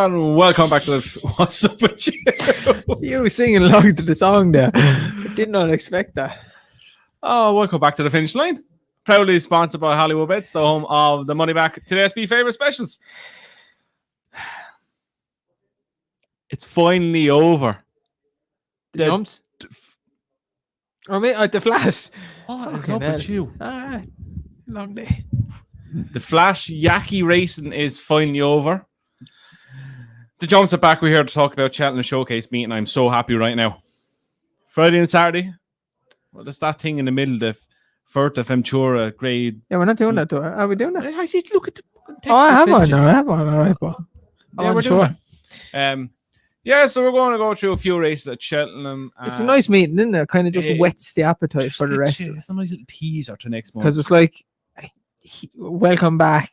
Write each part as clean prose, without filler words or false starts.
And welcome back to What's Up With You? You singing along to the song there. I did not expect that. Oh, welcome back to the finish line. Proudly sponsored by Hollywoodbets, the home of the money back to the SB favourite specials. It's finally over. The jumps? The Flash. What is up with you? Long day. The Flash Yaki racing is finally over. The jumps are back. We're here to talk about Cheltenham Showcase meeting. I'm so happy right now. Friday and Saturday. Well, there's that thing in the middle, the Furta Ventura grade. Yeah, we're not doing that, though. Are we doing that? I just look at the text. I have one. All right, but yeah, we're doing it. Yeah, so we're going to go through a few races at Cheltenham. It's a nice meeting, isn't it? It kind of just whets the appetite for the rest. It's a nice little teaser to next month. Because it's like, welcome back.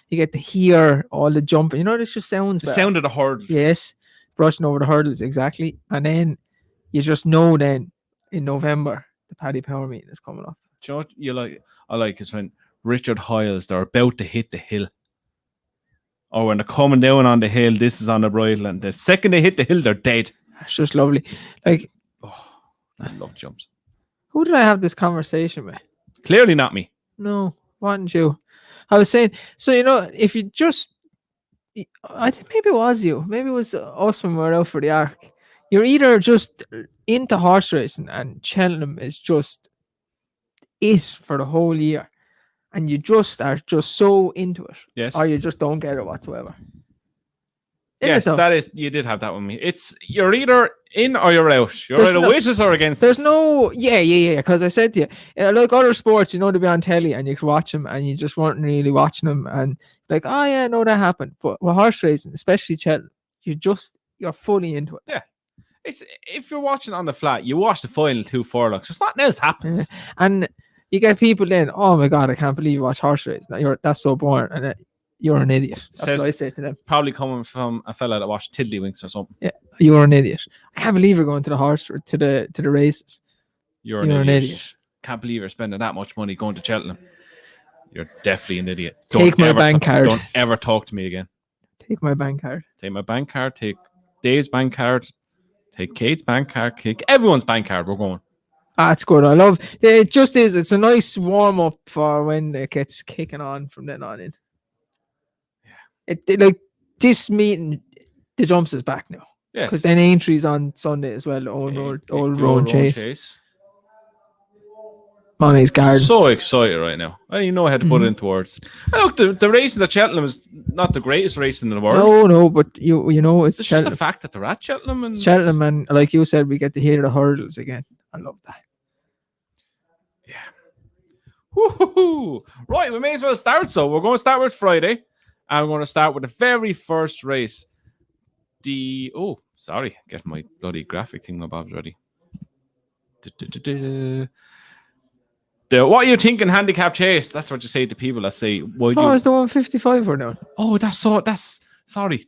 You get to hear all the jumping. You know, this just sounds better. The sound of the hurdles. Yes, brushing over the hurdles, exactly. And then you just know then in November, the Paddy Power meeting is coming up. Do you know what I like is when Richard Hiles, they're about to hit the hill. Or when they're coming down on the hill, this is on the bridle, and the second they hit the hill, they're dead. It's just lovely. Like, I love jumps. Who did I have this conversation with? Clearly not me. No, wasn't you? I was saying, so, you know, if you just, I think maybe it was you. Maybe it was us when we were out for the Arc. You're either just into horse racing and Cheltenham is just it for the whole year. And you just are just so into it. Yes. Or you just don't get it whatsoever. Yes, that is, you did have that with me. It's, you're either in or you're out. You're either with us or against There's us. no, yeah. Because I said to you, like other sports, you know, to be on telly and you could watch them and you just weren't really watching them. And like, oh yeah, no, that happened. But with horse racing, especially Cheltenham, you're fully into it. Yeah. It's, if you're watching on the flat, you watch the final 2 furlongs. It's nothing else happens. Yeah. And you get people then, oh my God, I can't believe you watch horse racing. That's so boring. And you're an idiot. That's what I say to them. Probably coming from a fella that watched Tiddlywinks or something. Yeah, you're an idiot. I can't believe you're going to the races. You're an idiot. Can't believe you're spending that much money going to Cheltenham. You're definitely an idiot. Take my bank card. Don't ever talk to me again. Take my bank card. Take my bank card. Take Dave's bank card. Take Kate's bank card. Take everyone's bank card. We're going. That's good. I love it. Just is. It's a nice warm up for when it gets kicking on from then on in. Yeah. It like this meeting, the jumps is back now. Yes. Because then Aintree's on Sunday as well. Old Roan Chase. Money's guard. So excited right now. I didn't know how to put it into words. And look, the racing at Cheltenham is not the greatest racing in the world. No, but you know it's just the fact that they're at Cheltenham and like you said, we get to hear the hurdles again. I love that. Yeah. Woo-hoo-hoo. Right, we may as well start. So we're going to start with Friday, and we're going to start with the very first race. Get my bloody graphic thing, my Bob's ready. What are you thinking, Handicap Chase? That's what you say to people that say, it's the 155 we're doing. Oh, that's Saturday.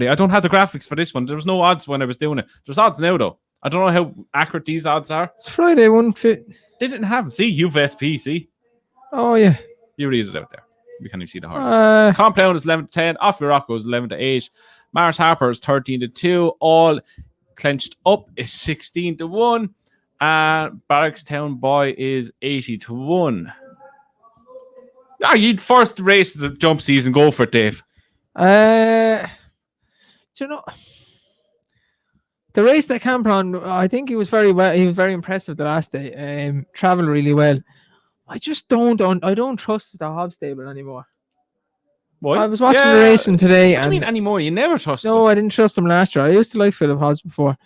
I don't have the graphics for this one. There was no odds when I was doing it. There's odds now, though. I don't know how accurate these odds are. It's Friday, 150. They didn't have them. See, you've SP, see? Oh, yeah. You read it out there. You can't even see the horses. Compound is 11-10. Off Your Rocco is 11-8. Mars Harper is 13-2. All clenched up is 16-1. And Barrackstown Boy is 80-1. You'd first race the jump season. Go for it, Dave. Do you know the race that Camp on? I think he was very well. He was very impressive the last day. Traveled really well. I just don't trust the Hobbs stable anymore. What? I was watching the racing today. What do you mean anymore? You never trust him. No, I didn't trust him last year. I used to like Philip Hobbs before.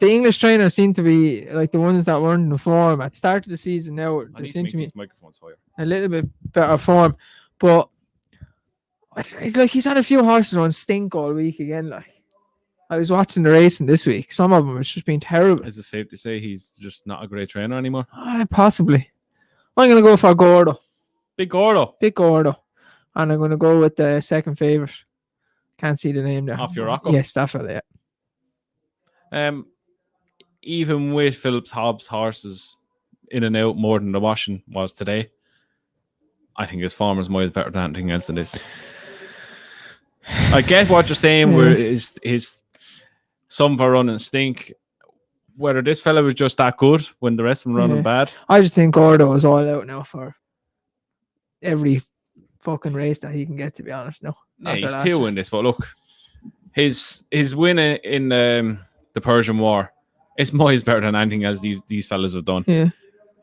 The English trainers seem to be like the ones that weren't in form at the start of the season. Now they seem to be microphones higher. A little bit better form, but it's like he's had a few horses on stink all week again. Like I was watching the racing this week. Some of them it's just been terrible. Is it safe to say he's just not a great trainer anymore? Possibly. I'm going to go for Gordo. Big Gordo. And I'm going to go with the second favourite. Can't see the name there. Off Your Rocco? Yes, that fella, yeah. Even with Phillips Hobbs horses in and out more than the washing was today, I think his Farmer's Mile is better than anything else in this. I get what you're saying. Where his some for running stink. Whether this fella was just that good when the rest of them running bad. I just think Gordo is all out now for every fucking race that he can get. To be honest, no. Yeah, he's 2 in this, but look, his win in the Persian War is miles better than anything as these fellas have done. Yeah.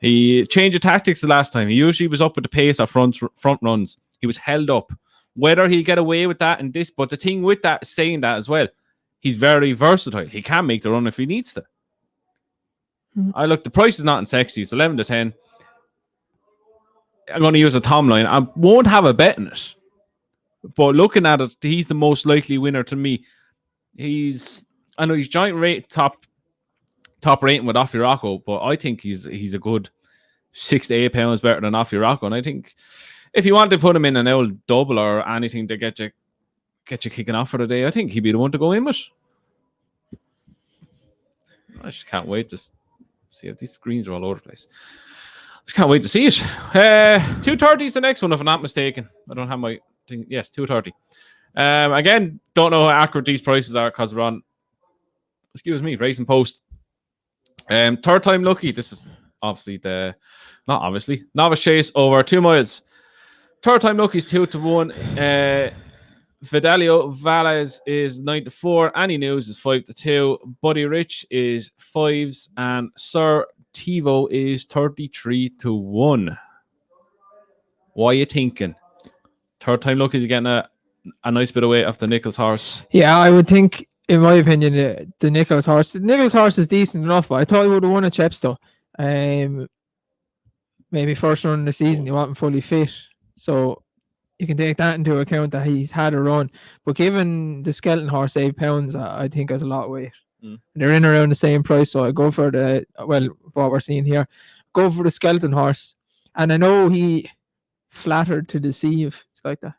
He changed the tactics the last time. He usually was up with the pace at front runs. He was held up. Whether he'll get away with that in this, but the thing with that, saying that as well, he's very versatile. He can make the run if he needs to. I look, the price is not in sexy. It's 11 to 10. I'm going to use a Tom line. I won't have a bet in it. But looking at it, he's the most likely winner to me. I know he's giant rate top rating with Off Your Rocco, but I think he's a good 6 to 8 pounds better than Off Your Rocco. And I think if you want to put him in an old double or anything to get you kicking off for the day, I think he'd be the one to go in with. I just can't wait to see if these screens are all over the place. Just can't wait to see it. 2:30 is the next one, if I'm not mistaken. I don't have my thing. Yes, 2:30. Again, don't know how accurate these prices are because we're on, Racing Post. Third time lucky. This is Novice Chase over 2 miles. Third time lucky is 2 to 1. Fidelio Valles is 9 to 4. Any News is 5 to 2. Buddy Rich is 5s, and Sir Tivo is 33 to 1. What are you thinking? Third time lucky is getting a nice bit away off the Nichols horse. Yeah, I would think, in my opinion, the Nichols horse. The Nichols horse is decent enough, but I thought he would have won at Chepstow. Maybe first run of the season, he wasn't fully fit, so you can take that into account that he's had a run. But given the skeleton horse £8, I think has a lot of weight. They're in around the same price, so I go for what we're seeing here. Go for the skeleton horse. And I know he flattered to deceive. It's like that.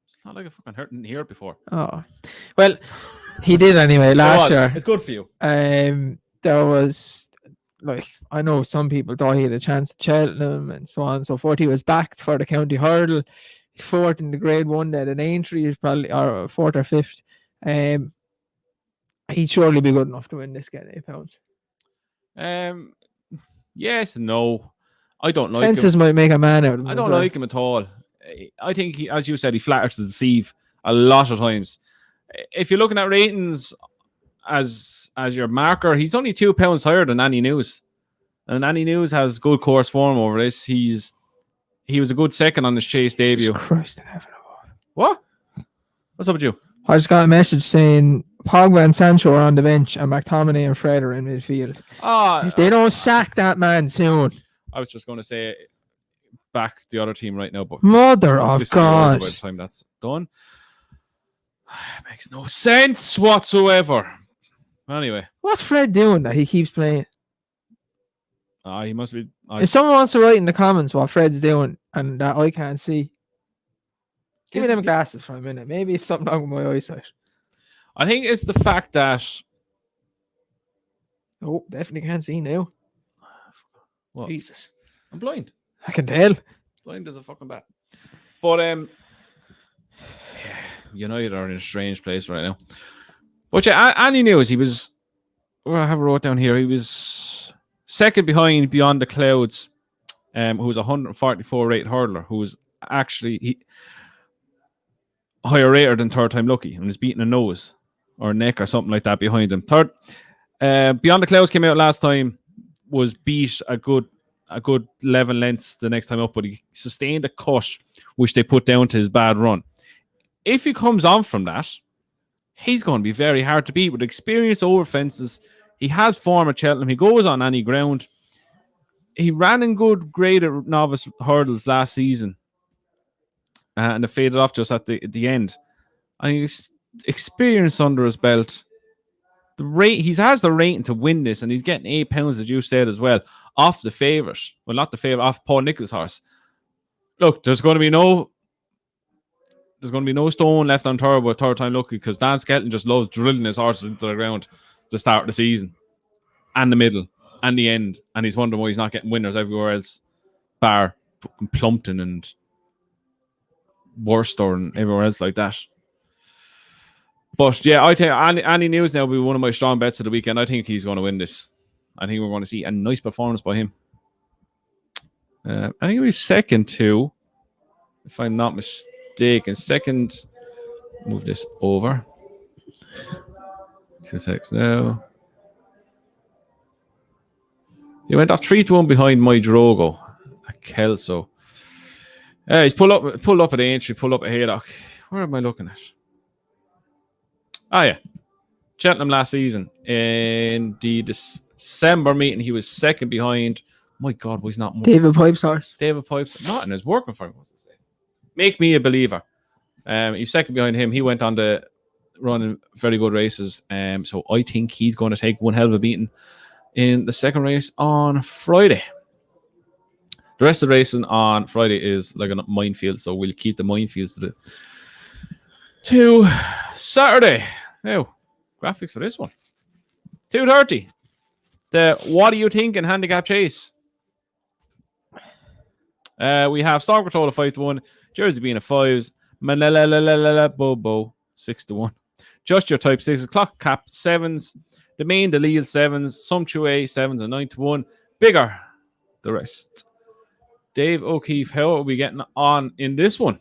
It's not like I fucking didn't hear it before. Oh. Well, he did anyway last year. It's good for you. There was, I know some people thought he had a chance at Cheltenham and so on and so forth. He was backed for the county hurdle. He's 4th in the grade 1 there. An Aintree is probably, or 4th or 5th. He'd surely be good enough to win this, get £8. Yes and no. I don't like Fences him. might make a man out of him. I don't like him at all. I think he, as you said, he flatters to deceive a lot of times. If you're looking at ratings as your marker, he's only £2 higher than Any News. And Any News has good course form over this. He was a good second on his Chase debut. Christ in heaven above. What? What's up with you? I just got a message saying Pogba and Sancho are on the bench and McTominay and Fred are in midfield. If they don't sack that man soon. I was just going to say back the other team right now, but Mother of God. By the time that's done. It makes no sense whatsoever. Anyway. What's Fred doing that he keeps playing? He must be. If someone wants to write in the comments what Fred's doing and that I can't see, give me them glasses for a minute. Maybe it's something wrong with my eyesight. I think it's the fact that. Oh, definitely can't see now. What? Jesus. I'm blind. I can tell. Blind as a fucking bat. But United are in a strange place right now. But yeah, Any News, he was. Well, I have it wrote down here. He was second behind Beyond the Clouds, who was a 144 rate hurdler, who was actually higher rated than Third Time Lucky and was beating a nose or neck or something like that behind him. Beyond the Clouds came out last time, was beat a good 11 lengths the next time up, but he sustained a cut which they put down to his bad run. If he comes on from that, he's going to be very hard to beat with experience over fences. He has form at Cheltenham. He goes on any ground. He ran in good graded novice hurdles last season, and it faded off just at the end. I think experience under his belt. He has the rating to win this, and he's getting £8, as you said as well, off the favourite. Well, not the favourite, off Paul Nichols' horse. Look, there's going to be no stone left on turbo Third Time Lucky because Dan Skelton just loves drilling his horses into the ground the start of the season and the middle and the end, and he's wondering why he's not getting winners everywhere else, bar Plumpton and Worcester and everywhere else like that. But yeah, I think Andy News now will be one of my strong bets of the weekend. I think he's going to win this. I think we're going to see a nice performance by him. I think he'll be second too, if I'm not mistaken. Second, move this over. 2 seconds now. He went off 3-1 behind my Drogo at Kelso. He's pulled up at Aintree, pulled up at Haydock. Where am I looking at? Ah, yeah. Cheltenham last season. In the December meeting, he was second behind. My God, was not David Pipe's horse. David Pipes. Not in his working for him, what's to say. Make me a believer. He's second behind him. He went on to run very good races. So I think he's going to take one hell of a beating in the second race on Friday. The rest of the racing on Friday is like a minefield, so we'll keep the minefields to Saturday. Now, graphics for this one. 2:30. The What Do You Think in Handicap Chase. We have Storm Control of 5-1, Jersey being a 5s, Bobo 6-1. Just Your Type 6, Clock Cap 7s, the main, the lead 7s, some 2A 7s and 9-1. Bigger, the rest. Dave O'Keefe, how are we getting on in this one?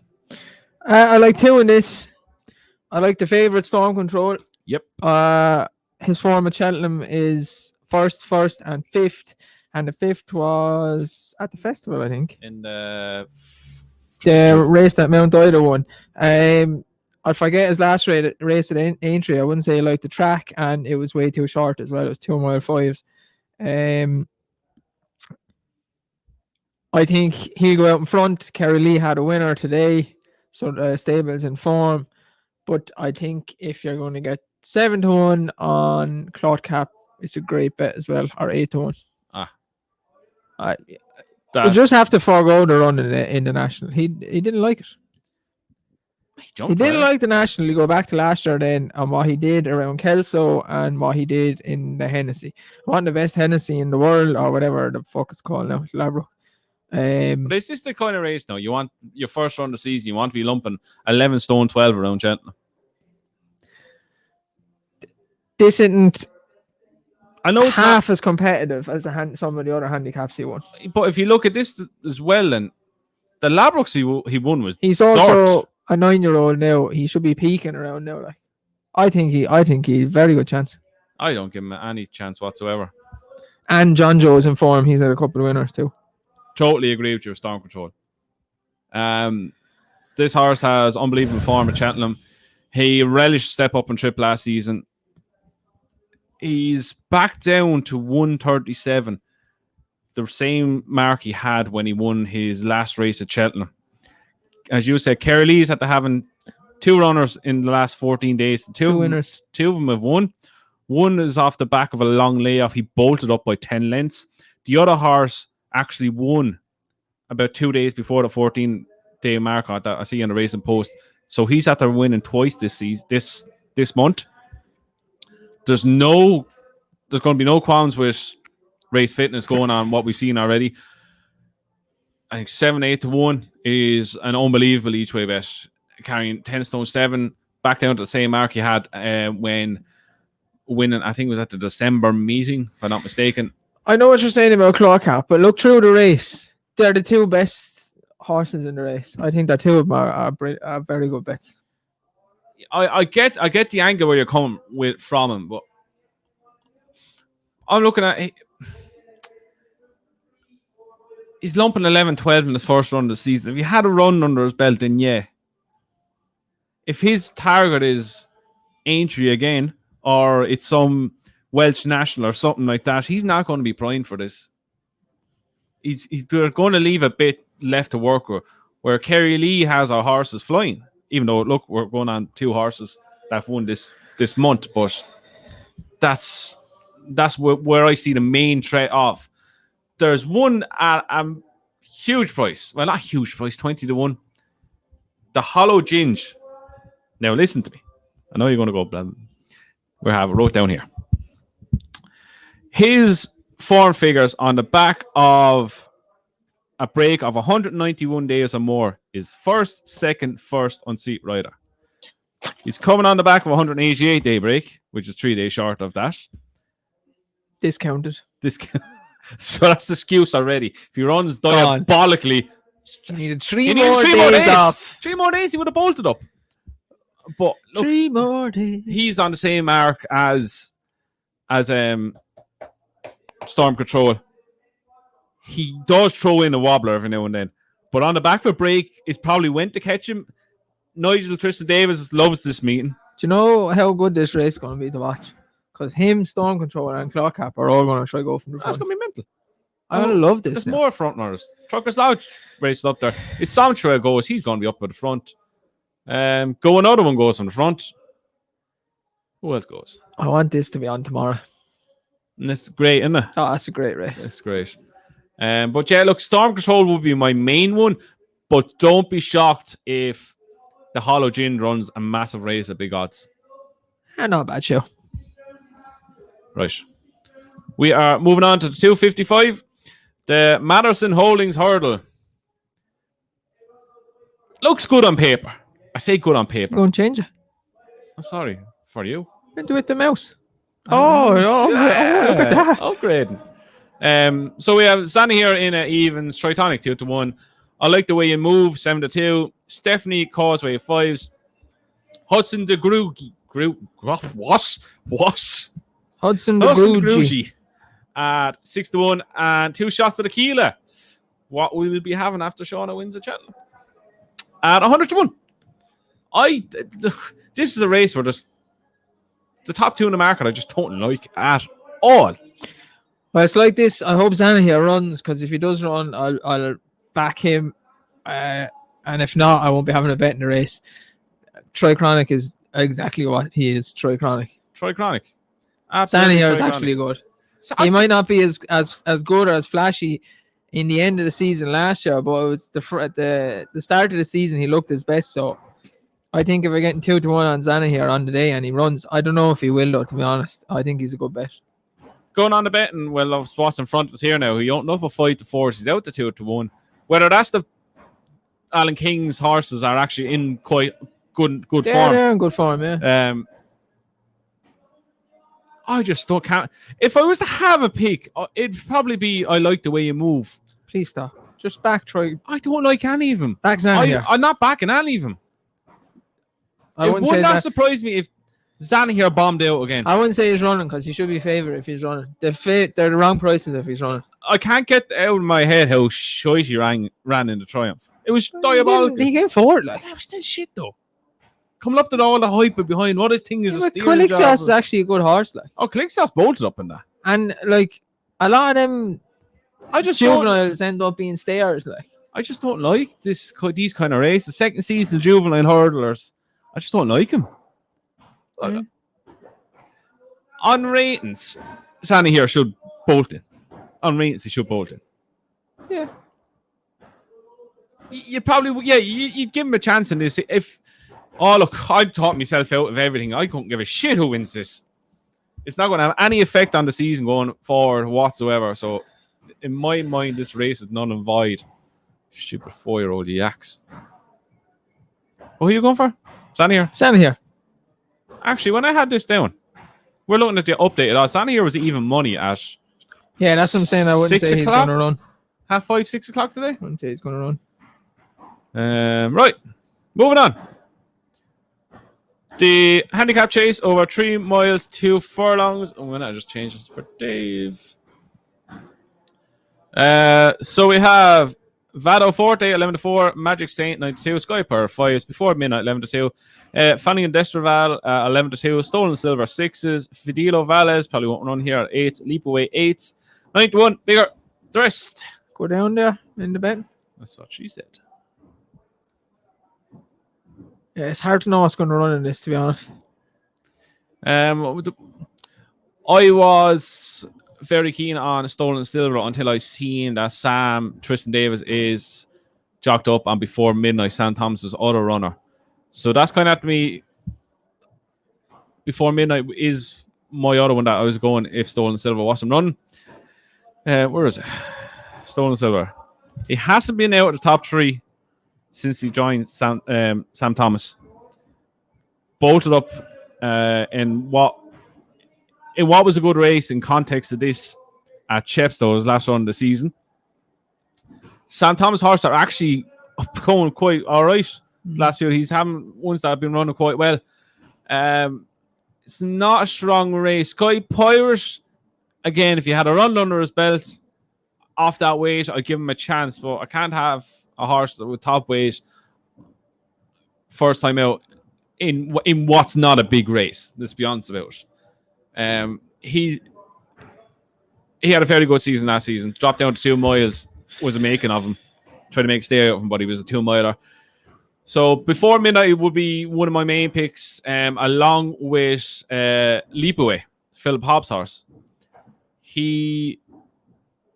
I like 2 in this. I like the favourite Storm Control. Yep. His form at Cheltenham is first, and 5th. And the 5th was at the festival, I think. In the race that Mount Ida won. I forget his last race at Aintree. I wouldn't say I liked the track, and it was way too short as well. It was 2 mile 5s. I think he'll go out in front. Kerry Lee had a winner today, so stable's in form. But I think if you're going to get 7-1 on Cloth Cap, it's a great bet as well, or 8-1. You just have to forego the run in the national. He didn't like it. He didn't like the national. You go back to last year then, and what he did around Kelso and what he did in the Hennessy. One of the best Hennessy in the world, or whatever the fuck it's called now, Labrook. But is this the kind of race now? You want your first run of the season, you want to be lumping 11 stone 12 around Cheltenham. This isn't I know it's half as competitive as some of the other handicaps he won. But if you look at this as well, and the Labrooks he won was he's also a 9-year-old now. He should be peaking around now. Like I think he very good chance. I don't give him any chance whatsoever. And John Joe's in form. He's had a couple of winners too. Totally agree with your Storm Control. This horse has unbelievable form at Cheltenham. He relished step up and trip last season. He's back down to 137, the same mark he had when he won his last race at Cheltenham. As you said, Kerry Lee's had to having 2 runners in the last 14 days. Two winners. 2 of them have won. One is off the back of a long layoff. He bolted up by 10 lengths. The other horse actually won about 2 days before the 14-day mark that I see on the Racing Post. So he's had to win twice this season, this month. There's going to be no qualms with race fitness going on, what we've seen already. I think 7-8-1 is an unbelievable each way bet. Carrying 10 stone 7 back down to the same mark he had when winning, I think it was at the December meeting, if I'm not mistaken. I know what you're saying about Claw Cap, but look through the race. They're the 2 best horses in the race. I think that 2 of them are very good bets. I get the angle where you're coming from him, but I'm looking at he's lumping 11-12 in his first run of the season. If he had a run under his belt, then yeah. If his target is Aintree again, or it's some Welsh national or something like that, he's not going to be primed for this. They're going to leave a bit left to work with, where Kerry Lee has our horses flying. Even though, look, we're going on 2 horses that won this month, but that's where I see the main threat of. There's one at a huge price. Well, not huge price, 20-1. The Hollow Ginge. Now, listen to me. I know you're going to go, blah, we have it wrote down here. His form figures on the back of a break of 191 days or more is first, second, first unseat rider. He's coming on the back of a 188-day break, which is 3 days short of that. Discounted. So that's the excuse already. If he runs diabolically, he needed three more days off. 3 more days, he would have bolted up. But look, 3 more days. He's on the same arc as Storm Control. He does throw in a wobbler every now and then, but on the back of a break, it's probably went to catch him. Nigel Tristan Davis loves this meeting. Do you know how good this race is going to be to watch? Because him, Storm Controller, and Clock Cap are all going to try to go from the front. That's going to be mental. I'm going to love this. There's more front runners. Truckers Lodge races up there. If Samtra goes, he's going to be up at the front. Go another one goes from the front. Who else goes? I want this to be on tomorrow. And it's great, isn't it? Oh, that's a great race. It's great. But yeah, look, Storm Control will be my main one, but don't be shocked if the Hollow Gin runs a massive race at big odds. Not a bad show. Right. We are moving on to the 255. The Madison Holdings Hurdle. Looks good on paper. I say good on paper. Go and change it. Oh, sorry. For you. Went with the mouse. Oh, look at that. Upgrading. So we have Zanny here in an evens, Tritonic 2-1. I like the way you move, 7-2. Stephanie Causeway 5s. Hudson de Grugy. What? Hudson de Grugy at 6-1 and 2 shots to the Keela. What we will be having after Shauna wins at Cheltenham at 100-1. This is a race where the top 2 in the market I just don't like at all. Well, it's like this. I hope Zana here runs, because if he does run, I'll back him. And if not, I won't be having a bet in the race. Troy Chronic is exactly what he is. Troy Chronic. Zana here is actually good. So he might not be as good or as flashy in the end of the season last year, but it was the start of the season he looked his best. So I think if we're getting 2-1 on Zana here on the day and he runs, I don't know if he will though, to be honest. I think he's a good bet. Going on the betting, well, what's in front of us here now? He opened up a 5-4, he's out to 2-1. Whether that's the Alan King's horses are actually in quite good form. They're in good form, yeah. I just don't count. If I was to have a pick, it'd probably be I like the way you move. Please stop. Just back Troy. I don't like any of them. Back Zana here. I'm not backing any of them. It would not surprise me if Zana here bombed out again. I wouldn't say he's running, because he should be favourite if he's running. They're the wrong prices if he's running. I can't get out of my head how shite he ran in the Triumph. It was diabolical. He came forward like. That was still shit though. Coming up to all the hype behind what his thing is. Calixtus is actually a good horse, like. Oh, Calixtus bolted up in that. And like a lot of them, juveniles end up being stayers, like. I just don't like these kind of races. Second season juvenile hurdlers, I just don't like him. On ratings, Sani here should bolt in. On ratings, he should bolt in. Yeah. You probably, you'd give him a chance in this. Look, I've taught myself out of everything. I couldn't give a shit who wins this. It's not going to have any effect on the season going forward whatsoever. So, in my mind, this race is null and void. Stupid 4-year-old yaks. Who are you going for? Sani here. Actually, when I had this down, we're looking at the updated odds. Sani here was even money at. Yeah, that's what I'm saying. I wouldn't say he's going to run. 5:30, 6 o'clock today? I wouldn't say he's going to run. Right. Moving on. The handicap chase over 3 miles, 2 furlongs. I'm going to just change this for Dave. So we have Vado Forte, 11-4, Magic Saint, 92, Sky Power 5s, Before Midnight, 11-2, Fanning and Destraval, 11-2, Stolen Silver, 6s, Fidelo Valles, probably won't run here, 8s, Leap Away, 8s, 91, bigger, the rest. Go down there in the bet. That's what she said. Yeah, it's hard to know what's going to run in this, to be honest. I was very keen on Stolen Silver until I seen that Tristan Davis is jocked up on Before Midnight, Sam Thomas's other runner. So that's kind of to me. Before Midnight is my other one that I was going if Stolen Silver wasn't running. Where is it? Stolen Silver. He hasn't been out of the top 3 since he joined Sam Thomas. Bolted up in what was a good race in context of this at Chepstow, his last run of the season. Sam Thomas horses are actually going quite all right. Last year, he's having ones that have been running quite well. It's not a strong race. Sky Pirate, again, if you had a run under his belt off that weight, I'd give him a chance, but I can't have a horse with top weight first time out in what's not a big race. Let's be honest about it. He had a very good season last season. Dropped down to 2 miles was a making of him. Tried to make a stay out of him, but he was a 2 miler. So before midnight it would be one of my main picks, along with Leapaway, Philip Hobbs' horse.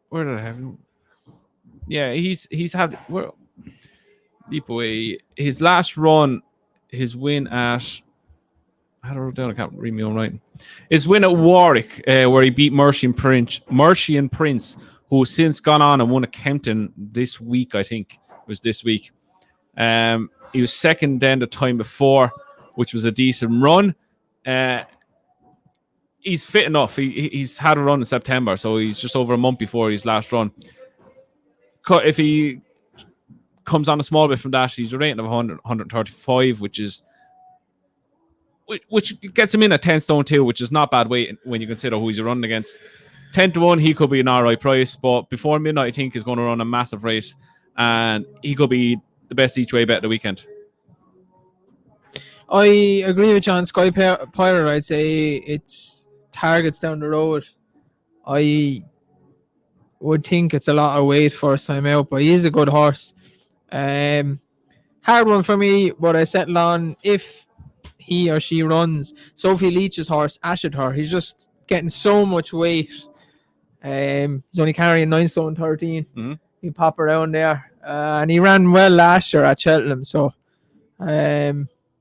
Where did I have him? Yeah, he's had Leapaway. His last run, his win at I had it wrote down. I can't read my own writing. His win at Warwick, where he beat Mercian Prince, who's since gone on and won at Kempton this week. I think it was this week. He was second then the time before, which was a decent run. He's fit enough. He's had a run in September, so he's just over a month before his last run. If he comes on a small bit from that, he's a rating of 135, which gets him in at 10 stone 2, which is not bad weight when you consider who he's running against. 10-1, he could be an alright price, but before midnight, I think he's going to run a massive race, and he could be the best each way bet of the weekend. I agree with John. Sky Pirate, I'd say it's targets down the road. I would think it's a lot of weight first time out, but he is a good horse. Hard one for me, but I settle on if he or she runs Sophie Leach's horse, Ashetar. He's just getting so much weight. He's only carrying 9 stone 13. Mm-hmm. He pop around there. And he ran well last year at Cheltenham. So, yeah,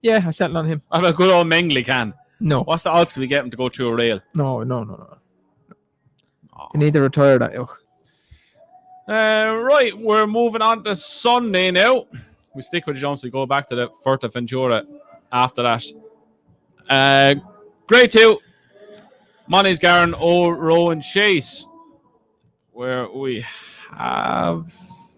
I settled on him. What about good old Mengley can? No. What's the odds can we get him to go through a rail? No. They need to retire that. Right, we're moving on to Sunday now. We stick with the jumps. We go back to the Fuerteventura after that. Grade 2. Money's Garden, Old Roan Chase, where we have...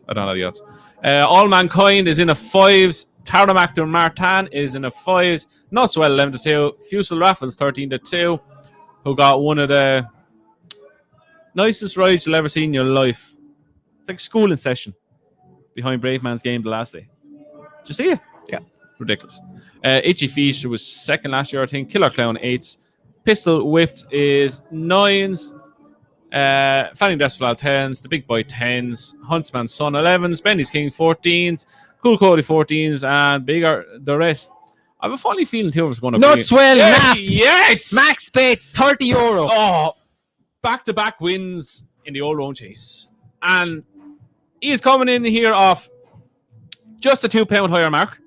I don't know the odds. All Mankind is in a 5s. Tarmac de Martin is in a 5s. Not so well 11-2. Fusel Raffles 13-2, who got one of the nicest rides you'll ever see in your life. It's like school in session behind Brave Man's game the last day. Did you see it? Yeah. Ridiculous. Itchy Feast was second last year, I think. Killer Clown 8s. Pistol Whipped is 9s. Fanning Desflal 10s, the Big Boy 10s, Huntsman's Son 11s, Benny's King 14s, Cool Cody 14s, and bigger the rest. I have a funny feeling two of us are going to Nutswell Nap. Yes! Max bet €30. Oh, back-to-back wins in the Old Roan Chase. And he is coming in here off just a £2 higher mark,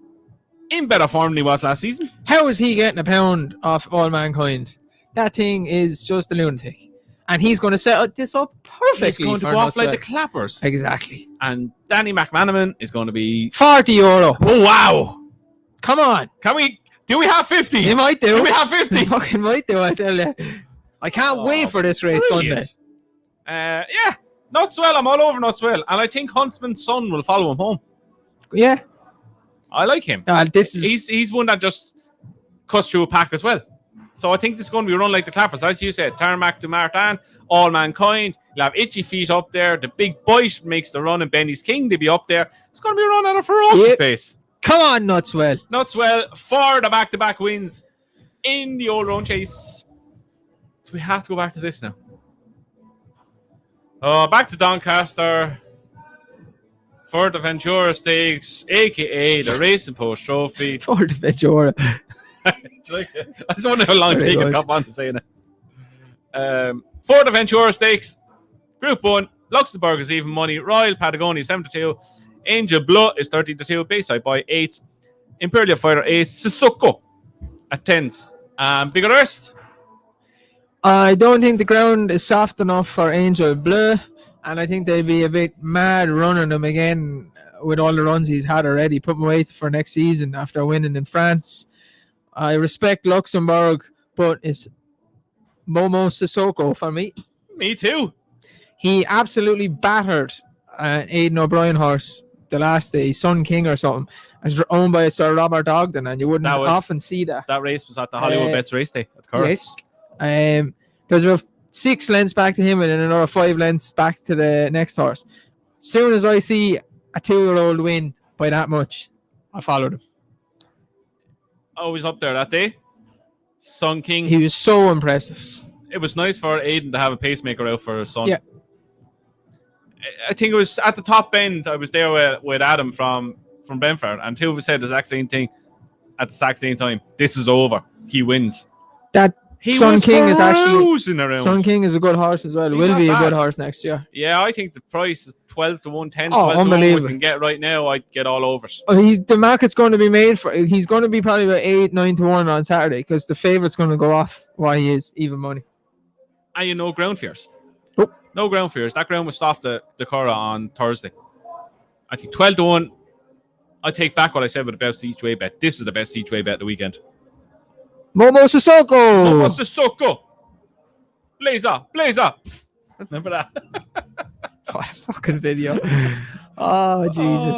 in better form than he was last season. How is he getting a pound off All Mankind? That thing is just a lunatic. And he's going to set this up perfectly. He's going to go off like the clappers. Exactly. And Danny McManaman is going to be... €40. Oh, wow. Come on. Do we have 50? He might do. Do we have 50? He fucking might do, I tell you. I can't wait for this race brilliant. Sunday. Yeah. Nutswell. I'm all over Nutswell. And I think Huntsman's Son will follow him home. Yeah. I like him. He's one that just cuts through a pack as well. So I think this is going to be run like the clappers. As you said, Tarmac de Martin, All Mankind. You'll have Itchy Feet up there. The Big Boy makes the run, and Benny's King to be up there. It's going to be a run at a ferocious pace. Come on, Nutswell. Nutswell for the back-to-back wins in the Old Roan Chase. So we have to go back to this now. Back to Doncaster for the Ventura Stakes, a.k.a. the Racing Post Trophy. For the Ventura. I just wonder how long it takes to come on to saying it. For the Ventura Stakes, Group 1, Luxembourg is even money, Royal Patagonia 7-2, Angel Blood is 30-2, Bayside by 8, Imperial Fighter 8, Sissoko at 10s. Bigger rest. I don't think the ground is soft enough for Angel Bleu. And I think they'd be a bit mad running him again with all the runs he's had already. Put him away for next season after winning in France. I respect Luxembourg, but it's Momo Sissoko for me. Me too. He absolutely battered Aidan O'Brien horse the last day, Sun King or something. It's owned by Sir Robert Ogden, and you wouldn't often see that. That race was at the Hollywoodbets race day. Yes. There's about 6 lengths back to him and then another 5 lengths back to the next horse. Soon as I see a 2-year-old win by that much, I followed him. Always up there that day. Sun King. He was so impressive. It was nice for Aidan to have a pacemaker out for his son. Yeah. I think it was at the top end. I was there with Adam from Benford, and two of us said the exact same thing at the exact same time. This is over. He wins. Sun King is a good horse as well. Will be a good horse next year. Yeah, I think the price is 12 to 1, 10 to 12 12 unbelievable. to 1. If we can get right now, I'd get all over it. The market's going to be made for. He's going to be probably about 8, 9 to 1 on Saturday because the favourite's going to go off while he is even money. And you know ground fears. Oh. No ground fears. That ground was soft the Curra on Thursday. I think 12 to 1. I take back what I said with the best each way bet. This is the best each way bet of the weekend. Momo Sissoko. Blazer. Remember that? What a fucking video. Oh, Jesus.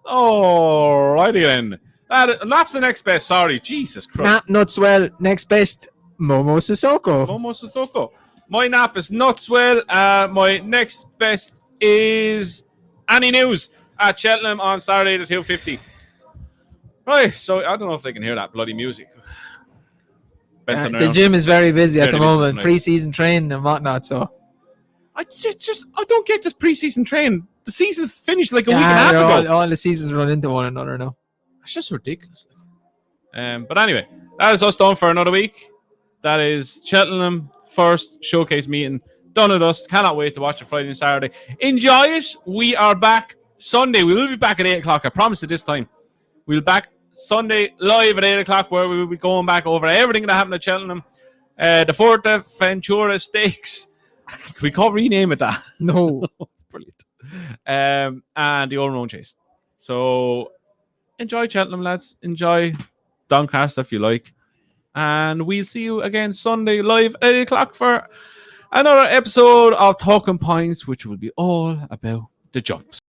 Oh, righty then. Nap's the next best. Sorry. Jesus Christ. Nutswell. Next best, Momo Sissoko. My nap is Nutswell. My next best is Annie News at Cheltenham on Saturday at 2:50. Right, so I don't know if they can hear that bloody music. The gym is very busy at the moment, pre-season training and whatnot. So I don't get this pre-season training. The season's finished like a week and a half ago. All the seasons run into one another now. It's just ridiculous. But anyway, that is us done for another week. That is Cheltenham first showcase meeting done with us. Cannot wait to watch it Friday and Saturday. Enjoy it. We are back Sunday. We will be back at 8 o'clock. I promise you this time. We'll be back Sunday live at 8 o'clock where we will be going back over everything that happened at Cheltenham. The Forte Ventura Stakes. We can't rename it that. No. It's brilliant. And the Old Roan Chase. So enjoy Cheltenham, lads. Enjoy Doncaster if you like. And we'll see you again Sunday live at 8 o'clock for another episode of Talking Points, which will be all about the jumps.